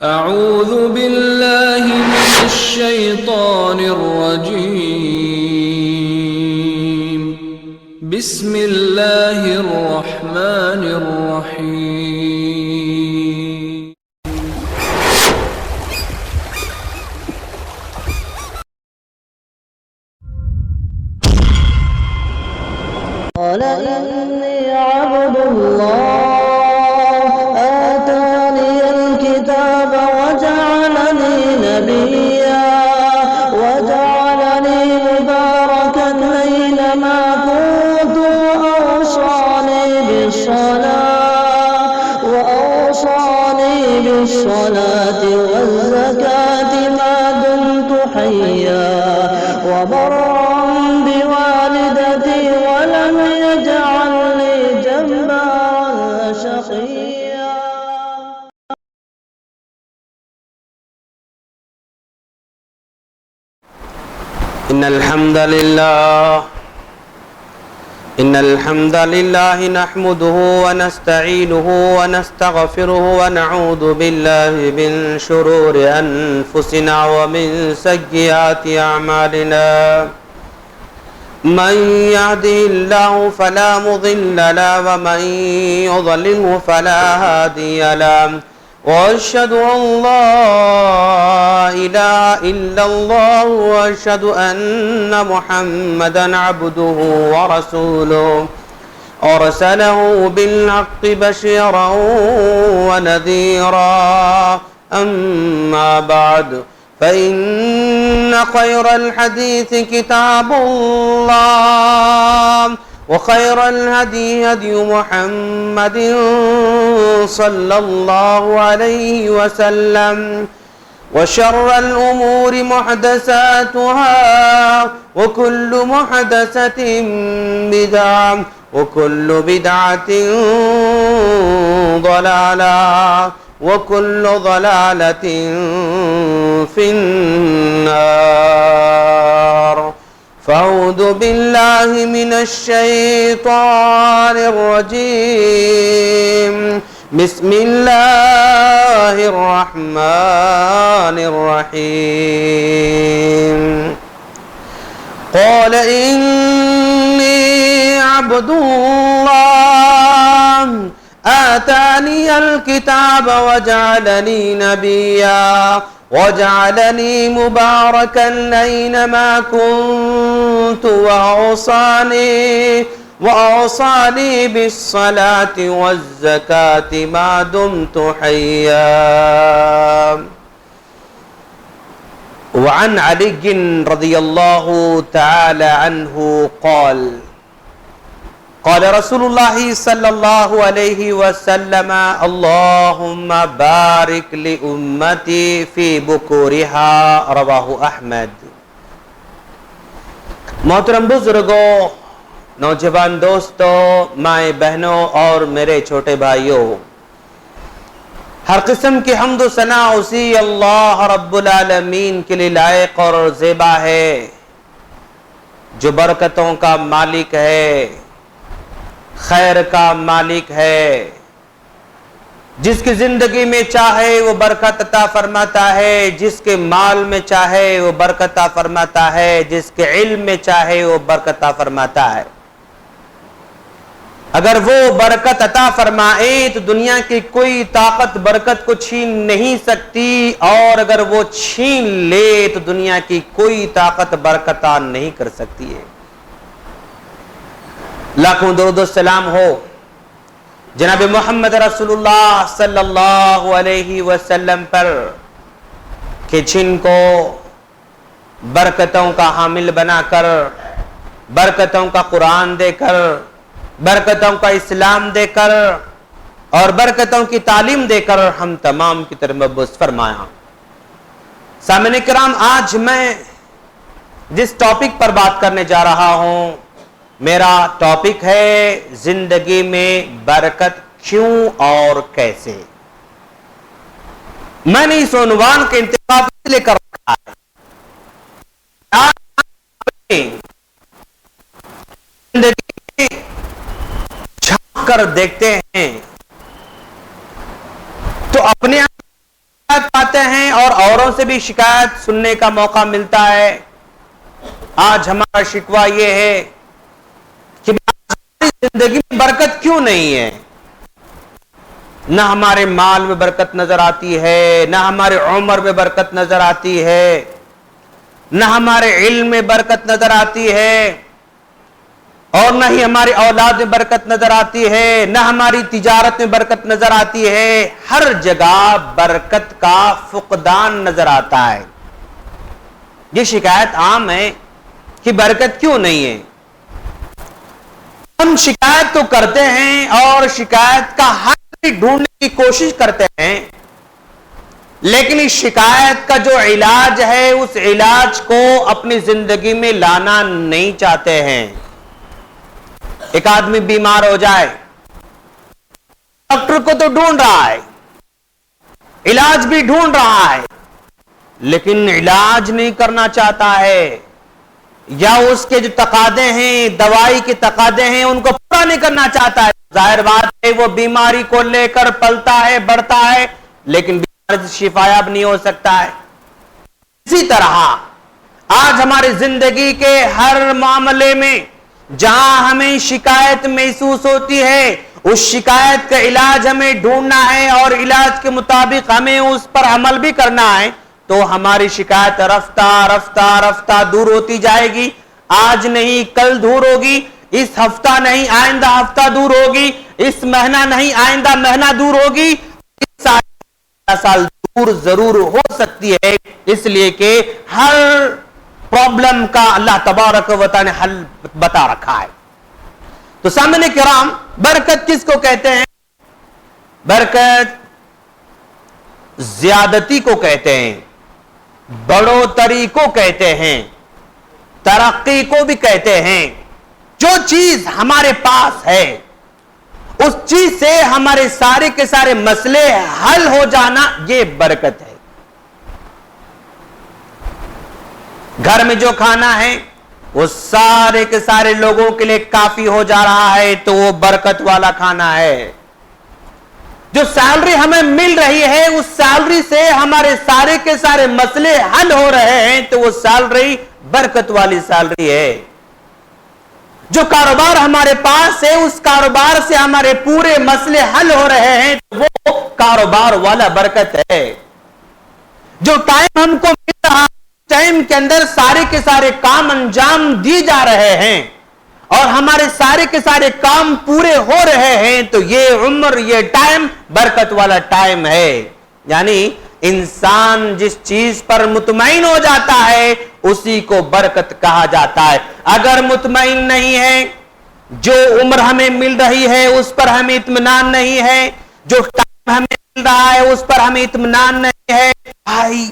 أعوذ بالله من الشيطان الرجيم. بسم الله الرحمن الرحيم. قال إني عبد الله آتاني الكتاب وجعلني نبيا وجعلني مباركا أينما كنت وأوصاني بالصلاة والزكاة ما دمت حيا وبرا بوالدتي ولم يجعلني جبارا شقيا. إن الحمد لله نحمده ونستعينه ونستغفره ونعوذ بالله من شرور أنفسنا ومن سيئات أعمالنا. من يهده الله فلا مضل له ومن يضلله فلا هادي له. وأشهد أن لا إله إلا الله وأشهد أن محمدا عبده ورسوله أرسله بالحق بشيرا ونذيرا. أما بعد فإن خير الحديث كتاب الله وخير الهدي هدي محمد صلى الله عليه وسلم وشر الأمور محدثاتها وكل محدثة بدعة وكل بدعة ضلالة وكل ضلالة في النار. فأعوذ بالله من الشيطان الرجيم. بسم الله الرحمن الرحيم. قال إني عبد الله آتاني الكتاب وجعلني نبيا وجعلني مباركا أينما كنت وأوصاني بالصلاة والزكاة ما دمت حيا. وعن علي رضي الله تعالى عنه قال قال رسول الله صلى الله عليه وسلم اللهم بارك لأمتي في بكورها. رواہ احمد. محترم بزرگوں، نوجوان دوستوں، مائیں بہنوں اور میرے چھوٹے بھائیوں، ہر قسم کی حمد و ثنا اسی اللہ رب العالمین کے لیے لائق اور زیبا ہے جو برکتوں کا مالک ہے، خیر کا مالک ہے، جس کی زندگی میں چاہے وہ برکت عطا فرماتا ہے، جس کے مال میں چاہے وہ برکت عطا فرماتا ہے، جس کے علم میں چاہے وہ برکت عطا فرماتا ہے. اگر وہ برکت عطا فرمائے تو دنیا کی کوئی طاقت برکت کو چھین نہیں سکتی، اور اگر وہ چھین لے تو دنیا کی کوئی طاقت برکت عطا نہیں کر سکتی ہے. لاکھوں درود و سلام ہو جناب محمد رسول اللہ صلی اللہ علیہ وسلم پر کہ جن کو برکتوں کا حامل بنا کر، برکتوں کا قرآن دے کر، برکتوں کا اسلام دے کر اور برکتوں کی تعلیم دے کر ہم تمام کی طرف مبعوث فرمایا. سامعین کرام، آج میں جس ٹاپک پر بات کرنے جا رہا ہوں، میرا ٹاپک ہے زندگی میں برکت کیوں اور کیسے. میں نے اس عنوان کا انتخاب اس لیے کر رکھا ہے، زندگی میں جھانک کر دیکھتے ہیں تو اپنے آپ آتے ہیں اور اوروں سے بھی شکایت سننے کا موقع ملتا ہے. آج ہمارا شکوہ یہ ہے کہ ہماری زندگی میں برکت کیوں نہیں ہے. نہ ہمارے مال میں برکت نظر آتی ہے، نہ ہمارے عمر میں برکت نظر آتی ہے، نہ ہمارے علم میں برکت نظر آتی ہے، اور نہ ہی ہماری اولاد میں برکت نظر آتی ہے، نہ ہماری تجارت میں برکت نظر آتی ہے. ہر جگہ برکت کا فقدان نظر آتا ہے. یہ شکایت عام ہے کہ برکت کیوں نہیں ہے. ہم شکایت تو کرتے ہیں اور شکایت کا حل بھی ڈھونڈنے کی کوشش کرتے ہیں، لیکن اس شکایت کا جو علاج ہے اس علاج کو اپنی زندگی میں لانا نہیں چاہتے ہیں. ایک آدمی بیمار ہو جائے، ڈاکٹر کو تو ڈھونڈ رہا ہے، علاج بھی ڈھونڈ رہا ہے، لیکن علاج نہیں کرنا چاہتا ہے، یا اس کے جو تقاضے ہیں، دوائی کے تقاضے ہیں، ان کو پورا نہیں کرنا چاہتا ہے. ظاہر بات ہے وہ بیماری کو لے کر پلتا ہے، بڑھتا ہے، لیکن بیماری سے شفایاب نہیں ہو سکتا ہے. اسی طرح آج ہماری زندگی کے ہر معاملے میں جہاں ہمیں شکایت محسوس ہوتی ہے، اس شکایت کا علاج ہمیں ڈھونڈنا ہے اور علاج کے مطابق ہمیں اس پر عمل بھی کرنا ہے، تو ہماری شکایت رفتہ رفتہ رفتہ دور ہوتی جائے گی. آج نہیں کل دور ہوگی، اس ہفتہ نہیں آئندہ ہفتہ دور ہوگی، اس مہینہ نہیں آئندہ مہینہ دور ہوگی، اس سال دور ضرور ہو سکتی ہے. اس لیے کہ ہر پرابلم کا اللہ تبارک و تعالی نے حل بتا رکھا ہے. تو سامنے کرام، برکت کس کو کہتے ہیں؟ برکت زیادتی کو کہتے ہیں، بڑھوتری کو کہتے ہیں، ترقی کو بھی کہتے ہیں. جو چیز ہمارے پاس ہے اس چیز سے ہمارے سارے کے سارے مسئلے حل ہو جانا، یہ برکت ہے. گھر میں جو کھانا ہے وہ سارے کے سارے لوگوں کے لیے کافی ہو جا رہا ہے تو وہ برکت والا کھانا ہے. جو سیلری ہمیں مل رہی ہے اس سیلری سے ہمارے سارے کے سارے مسئلے حل ہو رہے ہیں تو وہ سیلری برکت والی سیلری ہے. جو کاروبار ہمارے پاس ہے اس کاروبار سے ہمارے پورے مسئلے حل ہو رہے ہیں تو وہ کاروبار والا برکت ہے. جو ٹائم ہم کو مل رہا ہے ٹائم کے اندر سارے کے سارے کام انجام دی جا رہے ہیں اور ہمارے سارے کے سارے کام پورے ہو رہے ہیں تو یہ عمر، یہ ٹائم برکت والا ٹائم ہے. یعنی انسان جس چیز پر مطمئن ہو جاتا ہے اسی کو برکت کہا جاتا ہے. اگر مطمئن نہیں ہے، جو عمر ہمیں مل رہی ہے اس پر ہمیں اطمینان نہیں ہے، جو ٹائم ہمیں مل رہا ہے اس پر ہمیں اطمینان نہیں ہے، بھائی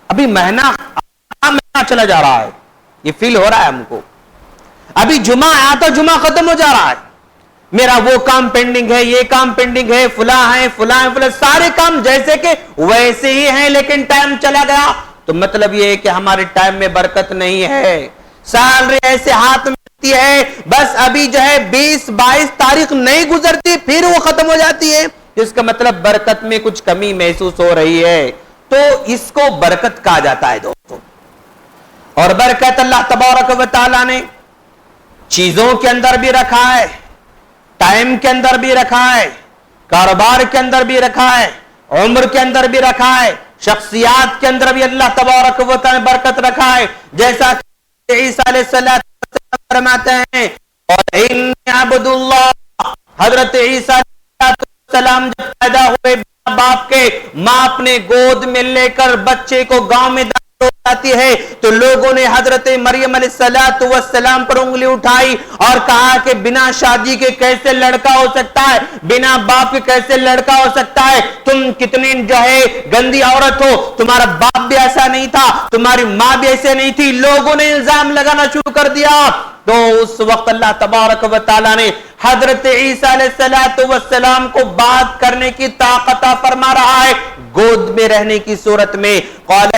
ابھی مہینہ چلا جا رہا ہے، یہ فیل ہو رہا ہے ہم کو. ابھی جمعہ آیا تو جمعہ ختم ہو جا رہا ہے، میرا وہ کام پینڈنگ ہے، یہ کام پینڈنگ ہے، فلاں ہے فلاں ہے فلاں، سارے کام جیسے کہ ویسے ہی ہیں لیکن ٹائم چلا گیا. تو مطلب یہ ہے کہ ہمارے ٹائم میں برکت نہیں ہے. سیلری ایسے ہاتھ میں آتی ہے، بس ابھی جو ہے 20-22 تاریخ نہیں گزرتی پھر وہ ختم ہو جاتی ہے، جس کا مطلب برکت میں کچھ کمی محسوس ہو رہی ہے. تو اس کو برکت کہا جاتا ہے دوستوں. اور برکت اللہ تبارک و تعالیٰ نے چیزوں کے اندر بھی رکھا ہے، ٹائم کے اندر بھی رکھا ہے، کاروبار کے اندر بھی رکھا ہے، عمر کے اندر بھی رکھا ہے، شخصیات کے اندر بھی اللہ تبارک و تعالیٰ نے برکت رکھا ہے. جیسا کہ عیسیٰ علیہ السلام فرماتے ہیں، اور انی عبد اللہ، حضرت عیسیٰ علیہ السلام جب پیدا ہوئے باپ کے، ماں اپنے گود میں لے کر بچے کو گاؤں میں جاتی ہے تو لوگوں نے حضرت مریم علیہ السلام پر انگلی اٹھائی اور کہا کہ بنا شادی کے کیسے لڑکا ہو سکتا ہے، بنا باپ کے کیسے لڑکا ہو سکتا ہے، تم کتنی جو ہے گندی عورت ہو، تمہارا باپ بھی ایسا نہیں تھا، تمہاری ماں بھی ایسے نہیں تھی. لوگوں نے الزام لگانا شروع کر دیا. تو اس وقت اللہ تبارک و تعالیٰ نے حضرت عیسیٰ علیہ السلام کو بات کرنے کی طاقت عطا فرما رہا ہے گود میں رہنے کی صورت میں. قال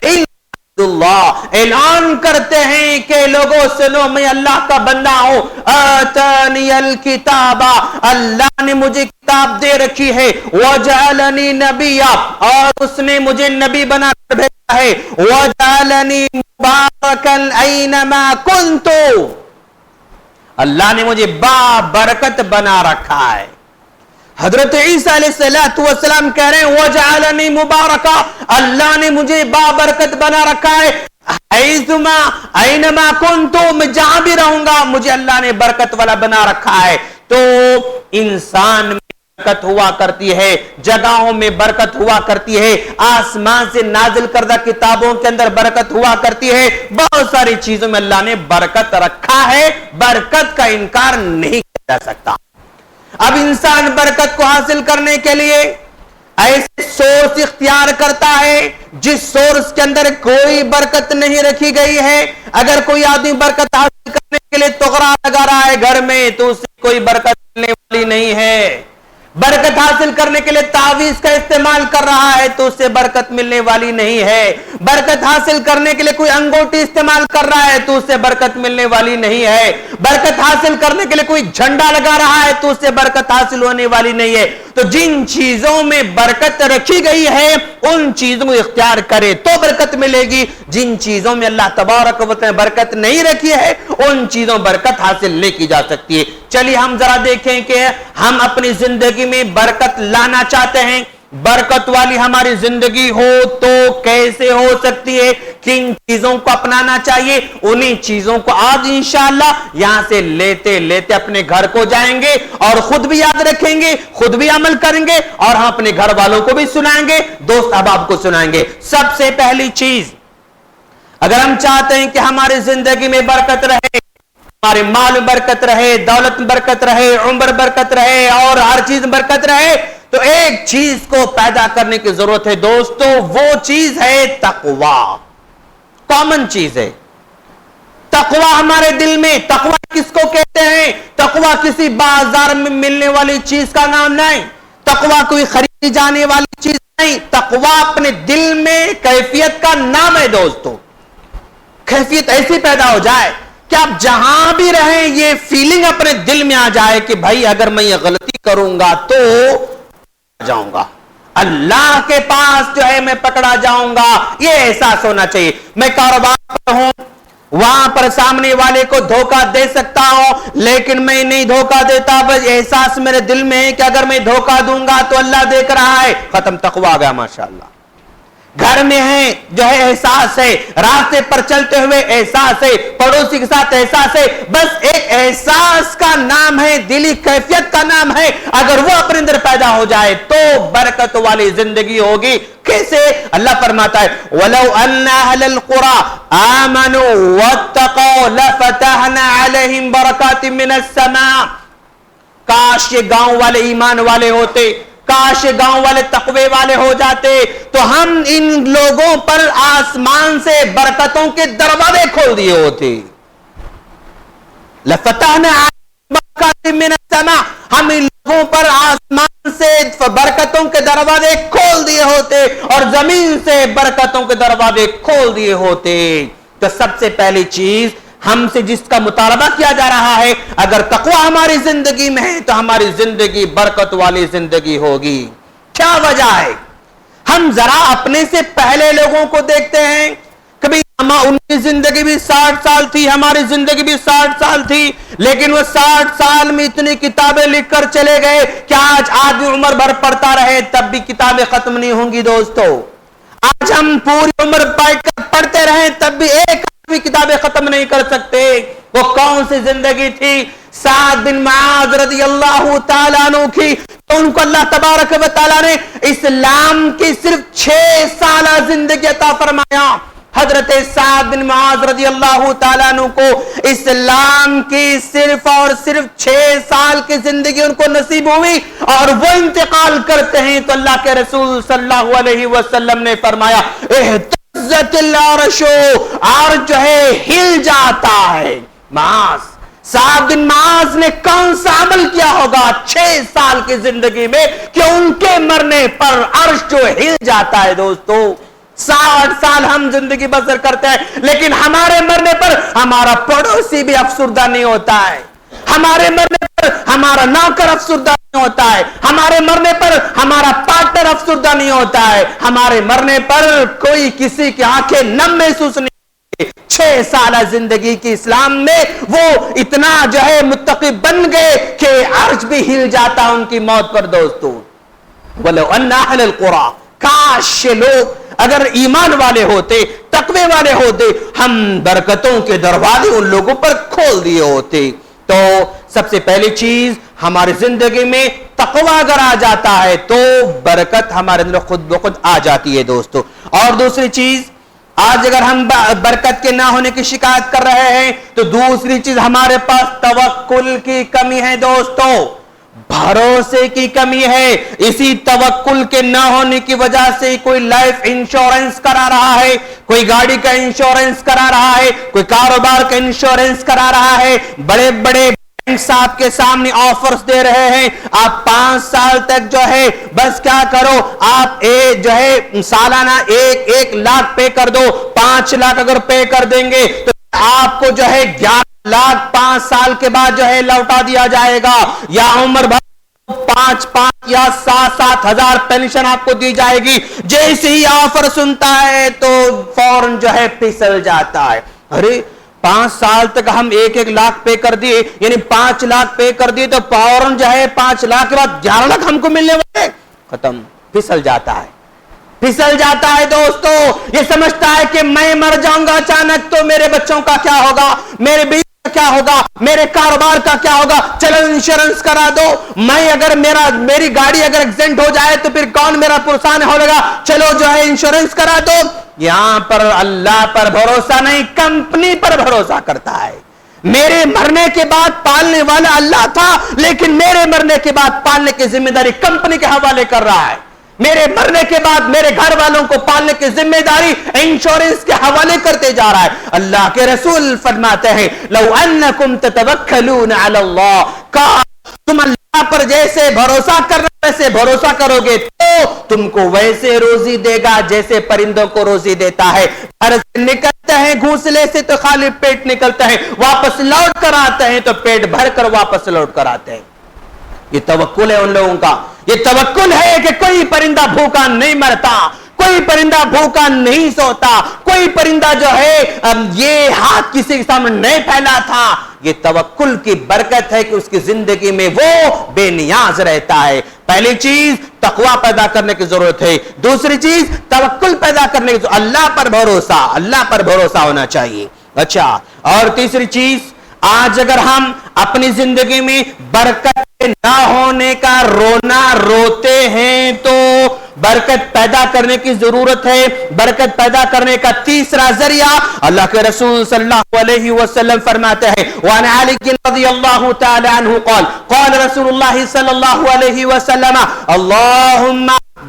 اللہ، اعلان کرتے ہیں کہ لوگوں سنو میں اللہ کا بندہ ہوں. آتانی الکتاب، اللہ نے مجھے किताब दे रखी है, वजअलनी नबिया, और उसने मुझे नबी बना कर भेजा है, वजअलनी मुबारकन ऐनमा कुन्तु, अल्लाह ने मुझे बाबरकत बना रखा है। हजरत ईसा अलैहिस्सलाम कह रहे हैं वजअलनी मुबारका, अल्लाह ने मुझे बाबरकत बना रखा है। ऐजुमा ऐनमा कुन्तु, मैं जहां भी रहूंगा मुझे अल्लाह ने बरकत वाला बना रखा है। तो इंसान में बरकत हुआ करती है, जगहों में बरकत हुआ करती है, आसमान से नाजिल करदा किताबों के अंदर बरकत हुआ करती है, बहुत सारी चीजों में अल्लाह ने बरकत रखा है, बरकत का इनकार नहीं किया जा सकता। अब इंसान बरकत को हासिल करने के लिए ऐसे सोर्स इख्तियार करता है जिस सोर्स के अंदर कोई बरकत नहीं रखी गई है। अगर कोई आदमी बरकत हासिल करने के लिए तोगरा लगा रहा है घर में, तो उससे कोई बरकत मिलने वाली नहीं है। बरकत हासिल करने के लिए तावीज का इस्तेमाल कर रहा है, तो उससे बरकत मिलने वाली नहीं है। बरकत हासिल करने के लिए कोई अंगूठी इस्तेमाल कर रहा है, तो उससे बरकत मिलने वाली नहीं है। बरकत हासिल करने के लिए कोई झंडा लगा रहा है, तो उससे बरकत हासिल होने वाली नहीं है। तो जिन चीजों में बरकत रखी गई है उन चीजों को इख्तियार करे तो बरकत मिलेगी। जिन चीजों में अल्लाह तबारक व तआला बरकत नहीं रखी है उन चीजों बरकत हासिल नहीं की जा सकती है। चलिए हम जरा देखें कि हम अपनी जिंदगी में बरकत लाना चाहते हैं, बरकत वाली हमारी जिंदगी हो तो कैसे हो सकती है, किन चीजों को अपनाना चाहिए। उन्हीं चीजों को आज इंशाअल्लाह यहां से लेते लेते अपने घर को जाएंगे और खुद भी याद रखेंगे, खुद भी अमल करेंगे और हम अपने घर वालों को भी सुनाएंगे, दोस्त अहबाब को सुनाएंगे। सबसे पहली चीज, अगर हम चाहते हैं कि हमारी जिंदगी में बरकत रहे, हमारे माल में बरकत रहे, दौलत में बरकत रहे, उम्र बरकत रहे और हर चीज में बरकत रहे, तो एक चीज को पैदा करने की जरूरत है दोस्तों, वो चीज है तकवा। कॉमन चीज है तकवा हमारे दिल में। तकवा किसको कहते हैं? तकवा किसी बाजार में मिलने वाली चीज का नाम नहीं, तकवा कोई खरीदी जाने वाली चीज नहीं, तकवा अपने दिल में कैफियत का नाम है दोस्तों। कैफियत ऐसी पैदा हो जाए कि आप जहां भी रहें ये फीलिंग अपने दिल में आ जाए कि भाई अगर मैं ये गलती करूंगा तो जाऊंगा, अल्लाह के पास जो है मैं पकड़ा जाऊंगा, ये एहसास होना चाहिए। मैं कारोबार पर हूं, वहां पर सामने वाले को धोखा दे सकता हूं लेकिन मैं नहीं धोखा देता, बस एहसास मेरे दिल में है कि अगर मैं धोखा दूंगा तो अल्लाह देख रहा है, खत्म, तकवा आ गया माशाअल्लाह। घर में है जो है एहसास है, रास्ते पर चलते हुए एहसास है, पड़ोसी के साथ एहसास है, बस एक एहसास का नाम है, दिली कैफियत का नाम है। अगर वो अपने अंदर पैदा हो जाए तो बरकत वाली जिंदगी होगी। कैसे? अल्लाह फरमाता है वलौ अन्ना अहलल कुरा आमनु वत्तक़ौ लफतहना अलैहिम बरकातिम मिनस समा। काश ये गांव वाले ईमान वाले होते, काश गांव वाले तकवे वाले हो जाते तो हम इन लोगों पर आसमान से बरकतों के दरवाजे खोल दिए होते। लफतहना बरकातिम मिनस समा, हम इन लोगों पर आसमान से बरकतों के दरवाजे खोल दिए होते और जमीन से बरकतों के दरवाजे खोल दिए होते। तो सबसे पहली चीज हमसे जिसका मुतालबा किया जा रहा है, अगर तकवा हमारी जिंदगी में है तो हमारी जिंदगी बरकत वाली जिंदगी होगी। क्या वजह है? हम जरा अपने से पहले लोगों को देखते हैं, कभी उनकी जिंदगी भी 60 साल थी, हमारी जिंदगी भी 60 साल थी, लेकिन वो 60 साल में इतनी किताबें लिखकर चले गए कि आज आदमी उम्र भर पढ़ता रहे तब भी किताबें खत्म नहीं होंगी दोस्तों। आज हम पूरी उम्र बैठकर पढ़ते रहे तब भी एक भी किताबें खत्म नहीं कर सकते। वो कौन सी जिंदगी थी? साद बिन मुआज रज़ियल्लाहु ताला अन्हु की। तो उनको अल्लाह तबारक व तआला ने इस्लाम की सिर्फ 6 साल जिंदगी अता फरमाया। हजरत साद बिन मुआज रज़ियल्लाहु ताला अन्हु को इस्लाम की सिर्फ और सिर्फ 6 साल की जिंदगी उनको नसीब हुई और वो इंतकाल करते हैं तो अल्लाह के रसूल सल्लल्लाहु अलैहि वसल्लम ने फरमाया और जो है हिल जाता है। मास साद बिन मुआज ने कौन सा अमल किया होगा 6 साल की जिंदगी में कि उनके मरने पर अर्श जो हिल जाता है दोस्तों। 60 साल हम जिंदगी बसर करते हैं लेकिन हमारे मरने पर हमारा पड़ोसी भी अफसुर्दा नहीं होता है, हमारे मरने ہمارا نوکر افسردہ نہیں ہوتا ہے, ہمارے مرنے پر ہمارا پارٹنر افسردہ نہیں ہوتا ہے, ہمارے مرنے پر کوئی کسی کی آنکھیں نم محسوس نہیں. 6 سالہ زندگی کی اسلام میں وہ اتنا جو ہے متقی بن گئے کہ عرش بھی ہل جاتا ان کی موت پر. دوستو وَلَوْ أَنَّ أَهْلَ الْقُرَىٰ, کاش لوگ اگر ایمان والے ہوتے, تقوی والے ہوتے, ہم برکتوں کے دروازے ان لوگوں پر کھول دیے ہوتے. تو سب سے پہلی چیز ہماری زندگی میں تقوی اگر آ جاتا ہے تو برکت ہمارے اندر خود بخود آ جاتی ہے دوستو. اور دوسری چیز, آج اگر ہم برکت کے نہ ہونے کی شکایت کر رہے ہیں تو دوسری چیز ہمارے پاس توکل کی کمی ہے دوستو, بھروسے کی کمی ہے. اسی توکل کے نہ ہونے کی وجہ سے کوئی لائف انشورنس کرا رہا ہے, کوئی گاڑی کا انشورنس کرا رہا ہے, کوئی کاروبار کا انشورنس کرا رہا ہے, بڑے بڑے بینکس آپ کے سامنے آفرز دے رہے ہیں, آپ 5 سال تک جو ہے بس کیا کرو, آپ جو ہے سالانہ 1 لاکھ پے کر دو, 5 لاکھ اگر پے کر دیں گے تو آپ کو جو ہے 11 لاکھ 5 سال کے بعد جو ہے لوٹا دیا جائے گا, یا عمر بھر 5 یا 7 ہزار پینشن آپ کو دی جائے گی. جیسے ہی آفر سنتا ہے تو فوراً جو ہے پھسل جاتا ہے. ارے 5 سال تک ہم 1 لاکھ پے کر دیے, یعنی 5 لاکھ پے کر دیے تو فوراً جو ہے 5 لاکھ کے بعد 11 لاکھ ہم کو ملنے والے, ختم. پھسل جاتا ہے, پھسل جاتا ہے دوستو. یہ سمجھتا ہے کہ میں مر جاؤں گا اچانک تو میرے بچوں کا کیا ہوگا, میرے بیوی کا کیا ہوگا, میرے کاروبار کا کیا ہوگا, چلو انشورنس کرا دو. میں اگر میری گاڑی اگر ایکسیڈنٹ ہو جائے تو پھر کون میرا پرسان ہو لگا, چلو جو ہے انشورنس کرا دو. یہاں پر اللہ پر بھروسہ نہیں, کمپنی پر بھروسہ کرتا ہے. میرے مرنے کے بعد پالنے والا اللہ تھا, لیکن میرے مرنے کے بعد پالنے کی ذمہ داری کمپنی کے حوالے کر رہا ہے. میرے مرنے کے بعد میرے گھر والوں کو پالنے کی ذمہ داری انشورنس کے حوالے کرتے جا رہا ہے. اللہ کے رسول فرماتے ہیں لو انکم تتوکلون علی اللہ, کاش تم اللہ پر جیسے بھروسہ کرنا ویسے بھروسہ کرو گے تو تم کو ویسے روزی دے گا جیسے پرندوں کو روزی دیتا ہے. گھر سے نکلتے ہیں گھونسلے سے تو خالی پیٹ نکلتے ہیں, واپس لوٹ کر آتے ہیں تو پیٹ بھر کر واپس لوٹ کر آتے ہیں. یہ توکل ہے ان لوگوں کا. یہ توکل ہے کہ کوئی پرندہ بھوکا نہیں مرتا, کوئی پرندہ بھوکا نہیں سوتا, کوئی پرندہ جو ہے یہ ہاتھ کسی کے سامنے نہیں پھیلا تھا. یہ توکل کی برکت ہے کہ اس کی زندگی میں وہ بے نیاز رہتا ہے. پہلی چیز تقوی پیدا کرنے کی ضرورت ہے, دوسری چیز توکل پیدا کرنے کی, اللہ پر بھروسہ, اللہ پر بھروسہ ہونا چاہیے. اچھا, اور تیسری چیز, آج اگر ہم اپنی زندگی میں برکت نہ ہونے کا رونا روتے ہیں تو برکت پیدا کرنے کی ضرورت ہے. برکت پیدا کرنے کا تیسرا ذریعہ اللہ کے رسول صلی اللہ علیہ وسلم فرماتے ہیں وعن علی رضی اللہ تعالی عنہ قال قال رسول اللہ صلی اللہ علیہ وسلم اللہم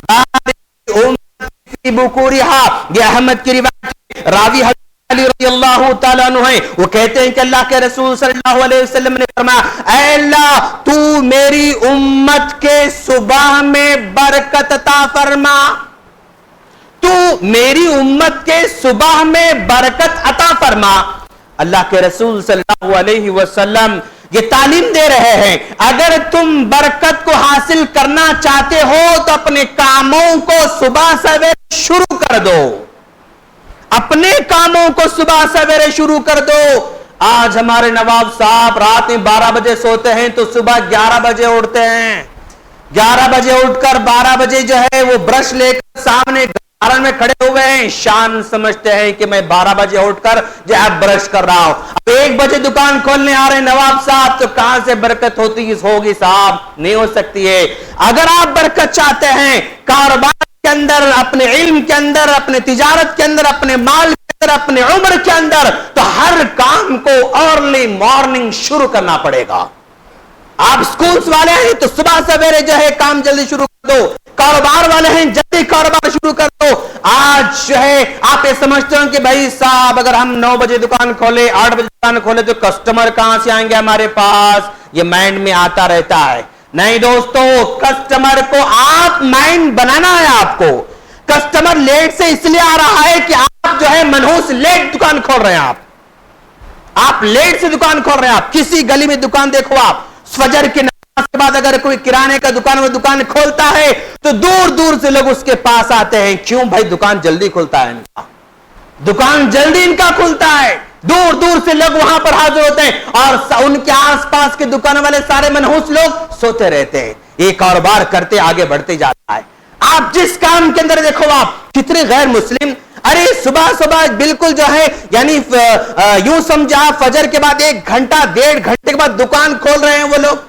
بارک امتی فی بکورها. یہ احمد کی روایت, راوی علی رضی اللہ تعالیٰ عنہ ہیں, وہ کہتے ہیں کہ اللہ کے رسول صلی اللہ علیہ وسلم نے فرمایا اے اللہ تو میری امت کے صبح میں برکت عطا فرما, تو میری امت کے صبح میں برکت عطا فرما. اللہ کے رسول صلی اللہ علیہ وسلم یہ تعلیم دے رہے ہیں اگر تم برکت کو حاصل کرنا چاہتے ہو تو اپنے کاموں کو صبح سویرے شروع کر دو, اپنے کاموں کو صبح سویرے شروع کر دو. آج ہمارے نواب صاحب رات میں 12 بجے سوتے ہیں تو صبح 11 بجے اٹھتے ہیں. 11 بجے اٹھ کر 12 بجے جو ہے وہ برش لے کر سامنے گارن میں کھڑے ہوئے ہیں, شان سمجھتے ہیں کہ میں 12 بجے اٹھ کر جو ہے برش کر رہا ہوں. اب 1 بجے دکان کھولنے آ رہے نواب صاحب, تو کہاں سے برکت ہوگی صاحب, نہیں ہو سکتی ہے. اگر آپ برکت چاہتے ہیں کاروبار کے اندر, اپنے علم کے اندر, اپنے تجارت کے اندر, اپنے مال کے اندر, اپنے عمر کے اندر, تو ہر کام کو ارلی مارننگ شروع کرنا پڑے گا. آپ سکولز والے ہیں تو صبح سویرے جو ہے کام جلدی شروع کر دو, کاروبار والے ہیں جلدی کاروبار شروع کر دو. آج جو ہے آپ یہ سمجھتے ہیں کہ بھائی صاحب اگر ہم 9 بجے دکان کھولے, 8 بجے دکان کھولے تو کسٹمر کہاں سے آئیں گے ہمارے پاس, یہ مائنڈ میں آتا رہتا ہے. نہیں دوستو, کسٹمر کو آپ مائنڈ بنانا ہے. آپ کو کسٹمر لیٹ سے اس لیے آ رہا ہے کہ آپ جو ہے منحوس لیٹ دکان کھول رہے ہیں, آپ لیٹ سے دکان کھول رہے ہیں. آپ کسی گلی میں دکان دیکھو, آپ फजर की नमाज के बाद अगर कोई किराने का दुकान वो दुकान खोलता है तो दूर दूर से लोग उसके पास आते हैं, क्यों भाई दुकान जल्दी खुलता है इनका, दुकान जल्दी इनका खुलता है, दूर दूर से लोग वहां पर हाजिर होते हैं और उनके आसपास के दुकान वाले सारे मनहूस लोग सोते रहते हैं, ये कारोबार करते आगे बढ़ते जाता है। आप जिस काम के अंदर देखो, आप कितने गैर मुस्लिम, अरे सुबह सुबह बिल्कुल जो है यानी यूं समझा फजर के बाद 1 घंटा 1.5 घंटे के बाद दुकान खोल रहे हैं वो लोग।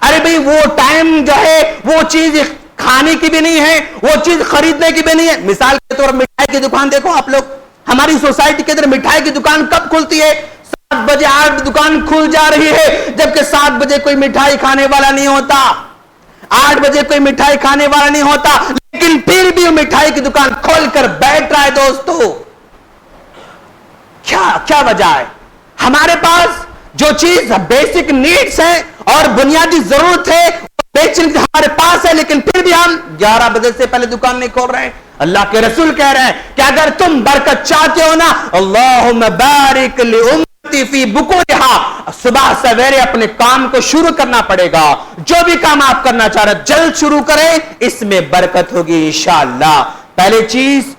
अरे भाई वो टाइम जो है वो चीज खाने की भी नहीं है, वो चीज खरीदने की भी नहीं है। मिसाल के तौर पर मिठाई की दुकान देखो आप लोग, हमारी सोसाइटी के अंदर मिठाई की दुकान कब खुलती है? 7 बजे 8 दुकान खुल जा रही है, जबकि 7 बजे कोई मिठाई खाने वाला नहीं होता, 8 बजे कोई मिठाई खाने वाला नहीं होता, लेकिन फिर भी मिठाई की दुकान खोलकर बैठ रहा है। दोस्तों क्या वजह है? हमारे पास जो चीज बेसिक नीड्स है और बुनियादी जरूरत है बेचने की हमारे पास है, लेकिन फिर भी हम 11 बजे से पहले दुकान नहीं खोल रहे हैं। अल्लाह के रसूल कह रहे हैं कि अगर तुम बरकत चाहते हो ना, अल्लाहुम्मा बारिक ली उम्मती फी बुकुरिहा, सुबह सवेरे अपने काम को शुरू करना पड़ेगा। जो भी काम आप करना चाह रहे जल्द शुरू करें, इसमें बरकत होगी इंशाअल्लाह। पहली चीज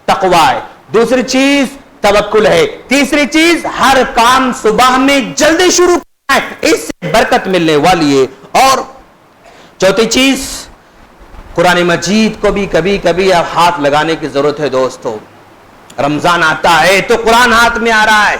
तकवा है, दूसरी चीज तवक्कुल है, तीसरी चीज हर काम सुबह में जल्दी शुरू करना है, इससे बरकत मिलने वाली है। और चौथी चीज कुरान मजीद को भी कभी कभी अब हाथ लगाने की जरूरत है। दोस्तों रमजान आता है तो कुरान हाथ में आ रहा है,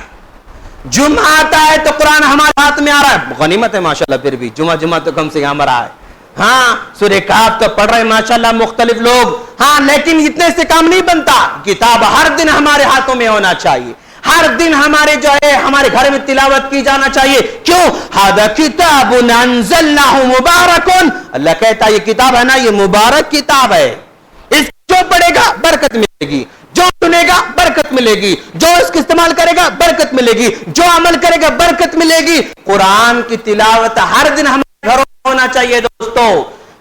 जुम्मा आता है तो कुरान हमारे हाथ में आ रहा है, गनीमत है माशाल्लाह। फिर भी जुम्मा तो कम से कम आ रहा है। हाँ सूरह कहफ तो पढ़ रहे हैं माशाल्लाह मुख्तलिफ लोग, हाँ लेकिन इतने से काम नहीं बनता। किताब हर दिन हमारे हाथों में होना चाहिए, हर दिन हमारे जो है हमारे घर में तिलावत की जाना चाहिए। क्यों? हादा किताबुन अंज़लनाहु मुबारकुन, अल्लाह कहता है ये किताब है ना, ये मुबारक किताब है, इसको जो पढ़ेगा बरकत मिलेगी, जो सुनेगा बरकत मिलेगी, जो इसका इस्तेमाल करेगा बरकत मिलेगी, जो अमल करेगा बरकत मिलेगी। कुरान की तिलावत हर दिन हमारे घरों में होना चाहिए। दोस्तों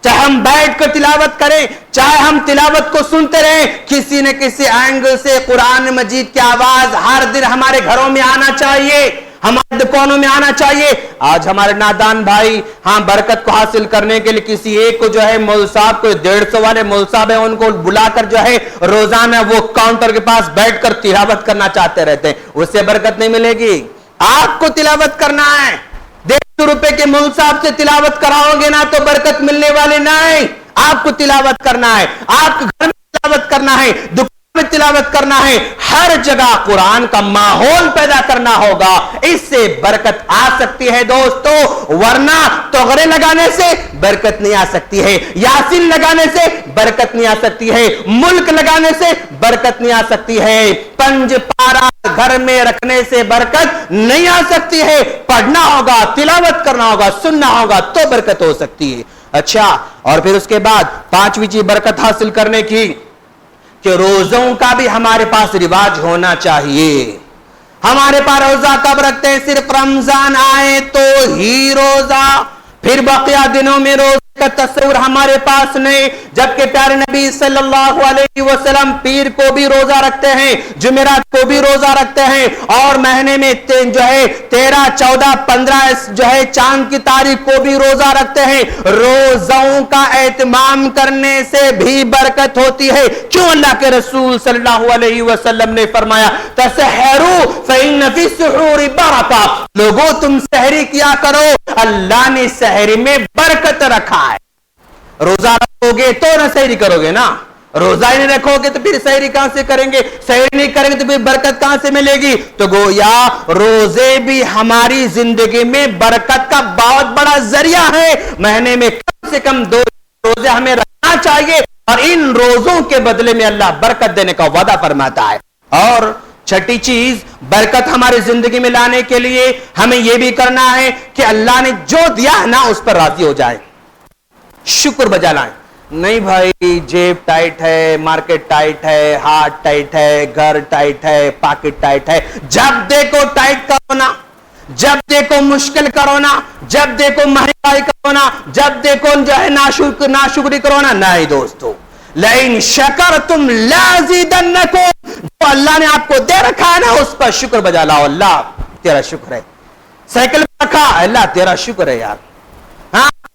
चाहे हम बैठ कर तिलावत करें, चाहे हम तिलावत को सुनते रहें, किसी न किसी एंगल से कुरान मजीद की आवाज हर दिन हमारे घरों में आना चाहिए, हमारे दुकानों में आना चाहिए। आज हमारे नादान भाई हाँ बरकत को हासिल करने के लिए किसी एक को जो है मौलवी साहब को 150 वाले मौलवी साहब है उनको बुलाकर जो है रोजाना वो काउंटर के पास बैठकर तिलावत करना चाहते रहते हैं, उससे बरकत नहीं मिलेगी। आपको तिलावत करना है, 150 रुपए के मौलवी साहब से तिलावत कराओगे ना तो बरकत मिलने वाली नहीं। आपको तिलावत करना है, आपके घर में तिलावत करना है, दुकान में तिलावत करना है, हर जगह कुरान का माहौल पैदा करना होगा, इससे बरकत आ सकती है दोस्तों। वरना तोगरे लगाने से बरकत नहीं आ सकती है, यासीन लगाने से बरकत नहीं आ सकती है, मुल्क लगाने से बरकत नहीं आ सकती है, पंज पारा घर में रखने से बरकत नहीं आ सकती है। पढ़ना होगा, तिलावत करना होगा, सुनना होगा तो बरकत हो सकती है। अच्छा, और फिर उसके बाद 5वीं चीज बरकत हासिल करने की कि रोजों का भी हमारे पास रिवाज होना चाहिए। हमारे पास रोजा कब रखते हैं? सिर्फ रमजान आए तो ही रोजा, फिर बकिया दिनों में रोजा का तस्वुर हमारे पास नहीं। जबकि प्यारे नबी सल्लल्लाहु अलैहि वसल्लम पीर को भी रोजा रखते हैं, जुमेरात को भी रोजा रखते हैं, और महीने में जो है 13, 14, 15 जो है चांद की तारीख को भी रोजा रखते हैं। रोजाओं का एहतमाम करने से भी बरकत होती है। क्यों? अल्लाह के रसूल सल्लल्लाहु अलैहि वसल्लम ने फरमाया तसहरू फइन्न फी सुहूरि बरका, लोगों तुम सहरी किया करो, अल्लाह ने सहरी में बरकत रखा है। रोजा रखोगे तो ना सहरी करोगे ना, रोजा ही नहीं रखोगे तो फिर सहरी कहां से करेंगे, सहरी नहीं करेंगे तो फिर बरकत कहां से मिलेगी। तो गोया रोजे भी हमारी जिंदगी में बरकत का बहुत बड़ा जरिया है। महीने में कम से कम 2 रोजे हमें रखना चाहिए, और इन रोजों के बदले में अल्लाह बरकत देने का वादा फरमाता है। और छठी चीज बरकत हमारी जिंदगी में लाने के लिए हमें यह भी करना है कि अल्लाह ने जो दिया है ना उस पर राजी हो जाए, शुक्र बजा लाएं। नहीं भाई जेब टाइट है, मार्केट टाइट है, हाथ टाइट है, घर टाइट है, पॉकेट टाइट है, जब देखो टाइट करो ना, जब देखो मुश्किल करो ना, जब देखो महंगाई करो ना, जब देखो जो है नाशुक्री करो ना। नहीं दोस्तों, लइन शकरतुम लाज़िदन्नकुम, जो अल्लाह ने आपको दे रखा है ना उस पर शुक्र बजा लाओ। अल्लाह तेरा शुक्र है, साइकिल रखा, अल्लाह तेरा शुक्र है यार,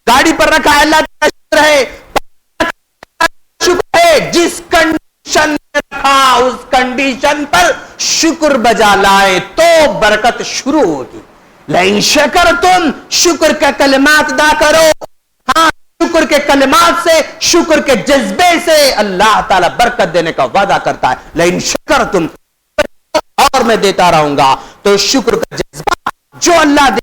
गाड़ी पर रखा है, अल्लाह का शुक्र है, शुक्र है, जिस कंडीशन में रखा उस कंडीशन पर शुक्र बजा लाए तो बरकत शुरू होगी। लइन शकरतुम, शुक्र का कलिमात अदा करो। हाँ, शुक्र के कलिमात से, शुक्र के जज्बे से अल्लाह ताला बरकत देने का वादा करता है। लइन शकरतुम, और मैं देता रहूंगा। तो शुक्र का जज्बा जो अल्लाह दे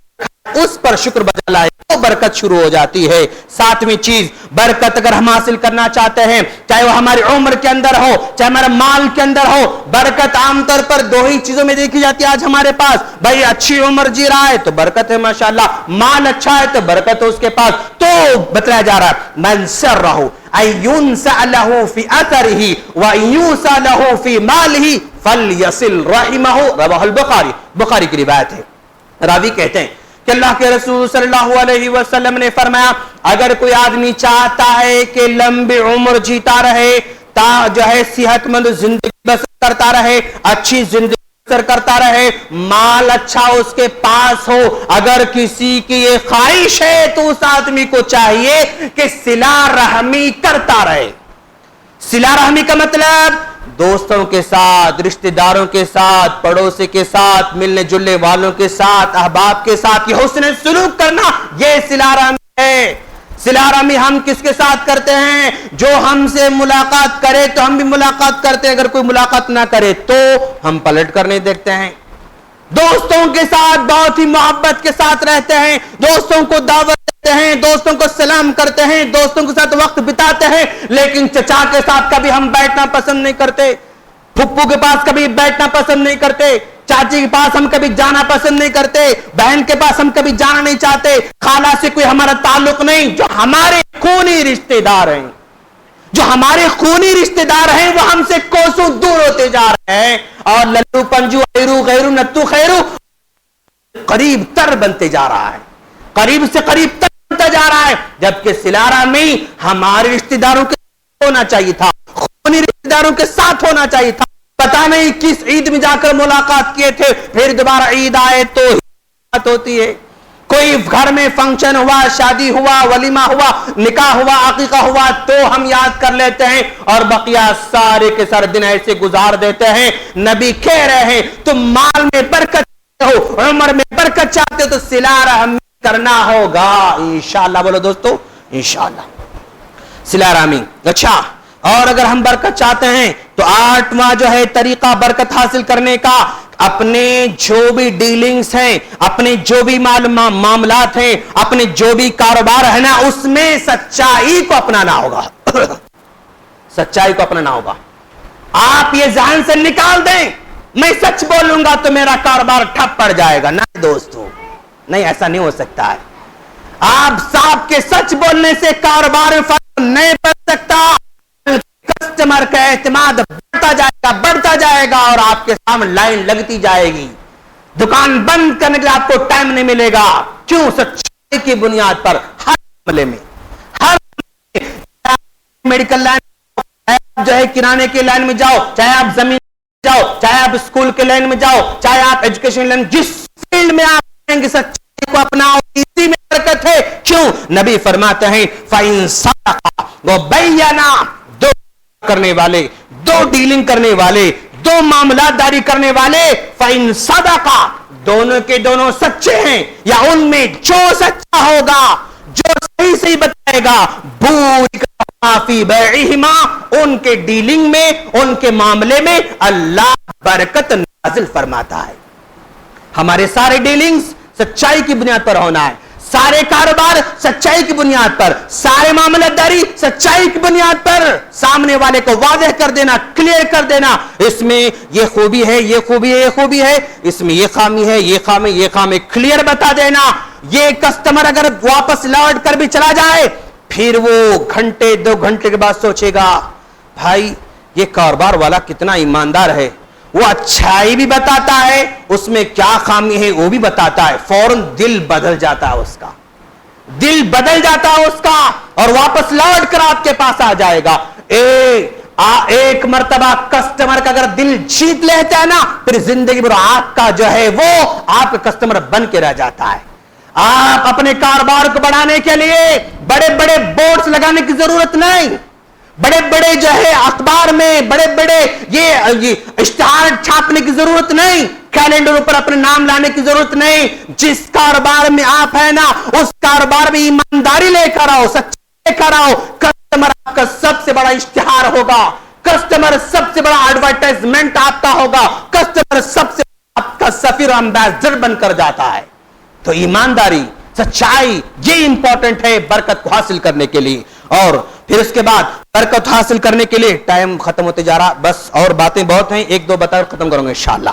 उस पर शुक्र बजा लाए तो बरकत शुरू हो जाती है। सातवीं चीज, बरकत अगर हम हासिल करना चाहते हैं, चाहे वो हमारी उम्र के अंदर हो, चाहे हमारे माल के अंदर हो, बरकत आमतौर पर दो ही चीजों में देखी जाती है आज हमारे पास। भाई अच्छी उम्र जी रहा है तो बरकत है माशाल्लाह, माल अच्छा है तो बरकत है उसके पास। तो बताया जा रहा है मन सर्रहु अय्युनसअलहु फी अथरिही व अय्युसअलहु फी मालिही फलयसिल रहिमहु, रवाहुल बुखारी, बुखारी की रिवायत है। रावी कहते हैं कि अल्लाह के रसूल सल्लल्लाहु अलैहि वसल्लम ने फरमाया, अगर कोई आदमी चाहता है कि लंबी उम्र जीता रहे, जो है सेहतमंद जिंदगी बसर करता रहे, अच्छी जिंदगी बसर करता रहे, माल अच्छा उसके पास हो, अगर किसी की ये ख्वाहिश है तो उस आदमी को चाहिए कि सिला रहमी करता रहे। सिला रहमी का मतलब दोस्तों के साथ, रिश्तेदारों के साथ, पड़ोसी के साथ, मिलने जुलने वालों के साथ, अहबाब के साथ ये हुस्न सुलूक करना, ये सिला रहमी है। सिला रहमी हम किसके साथ करते हैं? जो हमसे मुलाकात करे तो हम भी मुलाकात करते हैं, अगर कोई मुलाकात ना करे तो हम पलट कर नहीं देखते हैं। दोस्तों के साथ बहुत ही मोहब्बत के साथ रहते हैं, दोस्तों को दावत देते हैं, दोस्तों को सलाम करते हैं, दोस्तों के साथ वक्त बिताते हैं, लेकिन चचा के साथ कभी हम बैठना पसंद नहीं करते, फुप्पू के पास कभी बैठना पसंद नहीं करते, चाची के पास हम कभी जाना पसंद नहीं करते, बहन के पास हम कभी जाना नहीं चाहते, खाला से कोई हमारा ताल्लुक नहीं। जो हमारे खूनी रिश्तेदार हैं, जो हमारे खूनी रिश्तेदार हैं, वो हमसे कोसों दूर होते जा रहे हैं और लल्लू पंजू खैरू खैरू नत्तू खैरू करीब तर बनते जा रहा है, करीब से करीब तर बनता जा रहा है। जबकि सिला रहमी हमारे रिश्तेदारों के साथ होना चाहिए था, खूनी रिश्तेदारों के साथ होना चाहिए था। पता नहीं किस ईद में जाकर मुलाकात किए थे, फिर दोबारा ईद आए तो बात होती है। कोई घर में फंक्शन हुआ, शादी हुआ, वलीमा हुआ, निकाह हुआ, अकीका हुआ तो हम याद कर लेते हैं और बकिया सारे के सारे दिन ऐसे गुजार देते हैं। नबी कह रहे हैं तुम माल में बरकत हो, उम्र में बरकत चाहते हो तो सिला रहमी करना होगा इंशाअल्लाह। बोलो दोस्तों इंशाअल्लाह सिला रहमी। अच्छा, और अगर हम बरकत चाहते हैं तो आठवां जो है तरीका बरकत हासिल करने का, अपने जो भी डीलिंग्स हैं, अपने जो भी मामलात हैं, अपने जो भी कारोबार है ना, उसमें सच्चाई को अपनाना होगा। सच्चाई को अपनाना होगा। आप ये ज़हन से निकाल दें मैं सच बोलूंगा तो मेरा कारोबार ठप पड़ जाएगा। नहीं दोस्तों, नहीं, ऐसा नहीं हो सकता है। आप साहब के सच बोलने से कारोबार में फर्क नहीं पड़ सकता। कस्टमर का एतमाद बढ़ता जाएगा और आपके सामने लाइन लगती जाएगी। दुकान बंद करने के लिए आपको टाइम नहीं मिलेगा। क्यों? सच्चाई की बुनियाद पर हर मामले में, हर मेडिकल लाइन जो है, किराने की लाइन में जाओ, चाहे आप जमीन जाओ, चाहे आप स्कूल के लाइन में जाओ, चाहे आप एजुकेशन लाइन, जिस फील्ड में आप रहेंगे सच्चाई को अपनाओ, इसी में बरकत है। क्यों? नबी फरमाते हैं फाइन सदका व बय्यना, दो करने वाले, दो डीलिंग करने वाले, दो मामलादारी करने वाले, फाइन सदका, दोनों के दोनों सच्चे हैं, या उनमें जो सच्चा होगा, जो सही सही बताएगा, माफी बैहिमा, उनके डीलिंग में, उनके मामले में अल्लाह बरकत नाजिल फरमाता है। हमारे सारे डीलिंग्स सच्चाई की बुनियाद पर होना है, सारे कारोबार सच्चाई की बुनियाद पर, सारे मामलादारी सच्चाई की बुनियाद पर, सामने वाले को वादह कर देना, क्लियर कर देना, इसमें ये खूबी है, ये खूबी है, ये खूबी है, इसमें ये खामी है, ये खामी, ये खामी, क्लियर बता देना। ये कस्टमर अगर वापस लौट कर भी चला जाए, फिर वो घंटे 2 घंटे के बाद सोचेगा भाई ये कारोबार वाला कितना ईमानदार है, वो अच्छाई भी बताता है, उसमें क्या खामी है वो भी बताता है। फौरन दिल बदल जाता है उसका, दिल बदल जाता है उसका, और वापस लौट कर आपके पास आ जाएगा। एक मर्तबा कस्टमर का अगर दिल जीत लेता है ना, फिर जिंदगी भर आपका जो है वो आपका कस्टमर बन के रह जाता है। آپ اپنے کاروبار کو بڑھانے کے لیے بڑے بڑے بورڈز لگانے کی ضرورت نہیں، بڑے بڑے جو ہے اخبار میں بڑے بڑے یہ اشتہار چھاپنے کی ضرورت نہیں، کیلنڈر پر اپنے نام لانے کی ضرورت نہیں. جس کاروبار میں آپ ہیں نا اس کاروبار میں ایمانداری لے کر آؤ، سچائی لے کر آؤ. کسٹمر آپ کا سب سے بڑا اشتہار ہوگا، کسٹمر سب سے بڑا ایڈورٹائزمنٹ آپ کا ہوگا، کسٹمر سب سے آپ کا سفیر و امبیسڈر بن کر جاتا ہے. تو ایمانداری، سچائی یہ امپورٹنٹ ہے برکت کو حاصل کرنے کے لیے. اور پھر اس کے بعد برکت حاصل کرنے کے لیے ٹائم ختم ہوتے جا رہا، بس اور باتیں بہت ہیں، ایک دو بتا ختم کروں گا انشاءاللہ.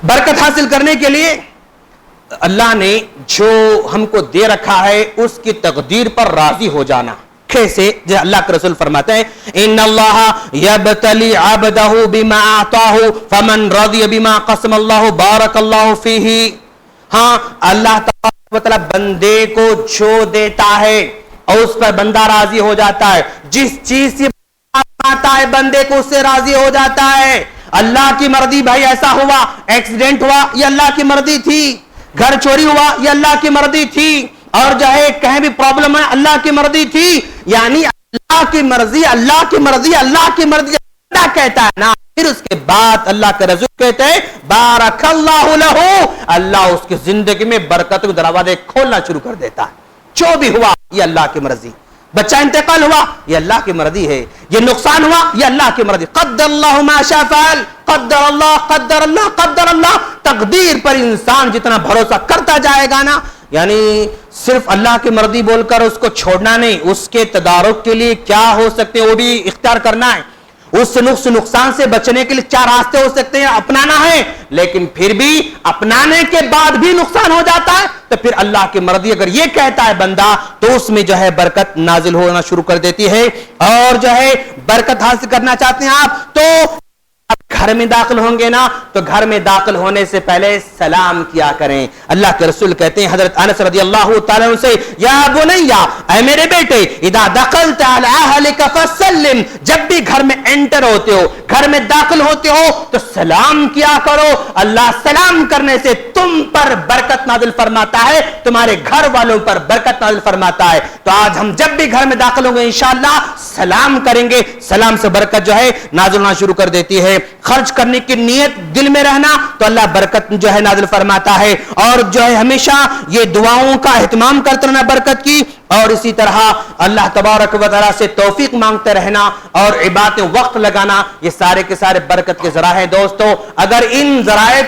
برکت حاصل کرنے کے لیے اللہ نے جو ہم کو دے رکھا ہے اس کی تقدیر پر راضی ہو جانا. کیسے؟ جو اللہ کے رسول فرماتے ہیں ان اللہ یبتلی عبدہ بما اعطاہ فمن رضی بما قسم اللہ بارک اللہ فیہ. ہاں، اللہ تعالی بندے کو جو دیتا ہے اور اس پر بندہ راضی ہو جاتا ہے. جس چیز سے آتا ہے بندے کو اس سے راضی ہو جاتا ہے. اللہ کی مرضی، بھائی ایسا ہوا، ایکسیڈنٹ ہوا، یہ اللہ کی مرضی تھی. گھر چوری ہوا، یہ اللہ کی مرضی تھی. اور جو ہے کہیں بھی پرابلم ہے، اللہ کی مرضی تھی. یعنی اللہ کی مرضی، اللہ کی مرضی، اللہ کی مرضی اللہ کہتا ہے نا. پھر اس کے بعد اللہ کے رسول کہتے ہیں بارک اللہ لہ، اللہ اس کی زندگی میں برکت کے دروازے کھولنا شروع کر دیتا ہے. جو بھی ہوا یہ اللہ کی مرضی. بچہ انتقال ہوا یہ اللہ کی مرضی ہے، یہ نقصان ہوا یہ اللہ کی مرضی. قدر اللہ ما شاء فعل، قدر اللہ قدر اللہ قدر اللہ. تقدیر پر انسان جتنا بھروسہ کرتا جائے گا نا، یعنی صرف اللہ کی مرضی بول کر اس کو چھوڑنا نہیں، اس کے تدارک کے لیے کیا ہو سکتے ہیں وہ بھی اختیار کرنا ہے. اس نقصان سے بچنے کے لیے کیا راستے ہو سکتے ہیں اپنانا ہے. لیکن پھر بھی اپنانے کے بعد بھی نقصان ہو جاتا ہے تو پھر اللہ کی مرضی اگر یہ کہتا ہے بندہ تو اس میں جو ہے برکت نازل ہونا شروع کر دیتی ہے. اور جو ہے برکت حاصل کرنا چاہتے ہیں آپ تو گھر میں داخل ہوں گے نا تو گھر میں داخل ہونے سے پہلے سلام کیا کریں. اللہ کے رسول کہتے ہیں حضرت انس رضی اللہ تعالیٰ عنہ سے یا بنیا، اے میرے بیٹے، اذا دخلت علی اہلک فسلم، جب بھی گھر میں انٹر ہوتے ہو، گھر میں داخل ہوتے ہو تو سلام کیا کرو. اللہ سلام کرنے سے تم پر برکت نازل فرماتا ہے، تمہارے گھر والوں پر برکت نازل فرماتا ہے. تو آج ہم جب بھی گھر میں داخل ہوں گے انشاءاللہ سلام کریں گے، سلام سے برکت جو ہے نازل ہونا شروع کر دیتی ہے. خرچ کرنے کی نیت دل میں رہنا تو اللہ برکت جو ہے نازل فرماتا ہے. اور جو ہے ہمیشہ یہ دعاؤں کا اہتمام کرتے رہنا برکت کی، اور اسی طرح اللہ تبارک و تعالیٰ سے توفیق مانگتے رہنا اور عبادتیں وقت لگانا، یہ سارے کے سارے برکت کے ذرائع ہیں. دوستو اگر ان ذرائع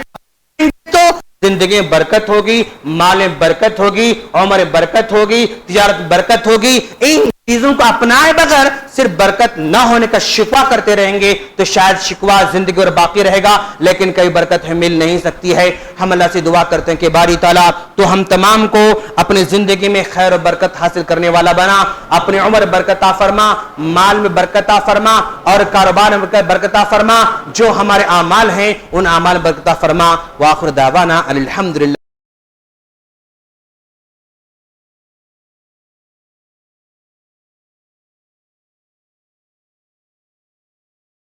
تو زندگی میں برکت ہوگی، مال میں برکت ہوگی، عمر میں برکت ہوگی، تجارت میں برکت ہوگی. ان چیزوں کو اپنائے بغیر صرف برکت نہ ہونے کا شکوہ کرتے رہیں گے تو شاید شکوہ زندگی اور باقی رہے گا، لیکن کئی برکت ہمیں مل نہیں سکتی ہے. ہم اللہ سے دعا کرتے ہیں کہ باری تعالیٰ تو ہم تمام کو اپنے زندگی میں خیر و برکت حاصل کرنے والا بنا، اپنی عمر برکت عطا فرما، مال میں برکت عطا فرما اور کاروبار میں برکت عطا فرما. جو ہمارے اعمال ہیں ان اعمال برکت عطا فرما. وآخر دعوانا الحمدللہ.